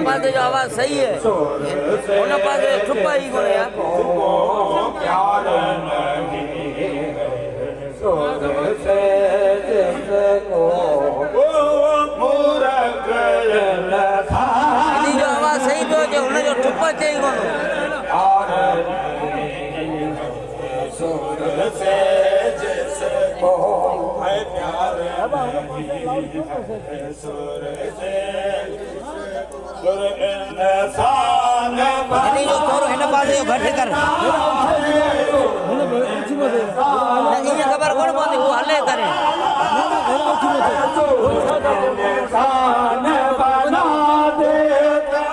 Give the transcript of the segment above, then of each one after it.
पास जो आवाज सही है उन पास ठुपा ही कोने यार प्यार नहीं सुर से जिसको मूर्ख था इनी जो आवाज सही तो जो उन जो ठुपा चाहिए कोने सुर से जिसको है प्यार नहीं सुर से सुर इंसान इनी जो थोरो हिन पास जो घट कर इने खबर कोन पवंदी वो हले करे इंसान बना देता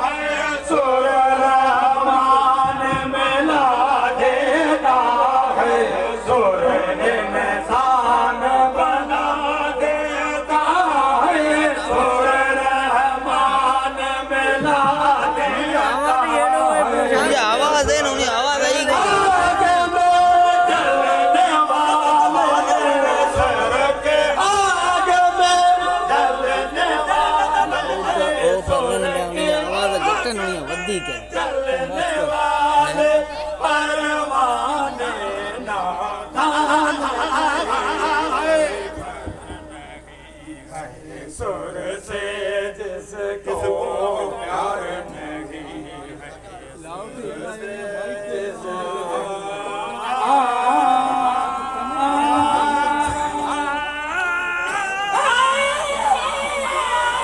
है सुर रहमान मिला देता है सुर इंसान बना देता है सुर रहमान मिला देता है ये आवाज है ना उनी आवाज आई गई आवाज घट नहीं वधी के परवान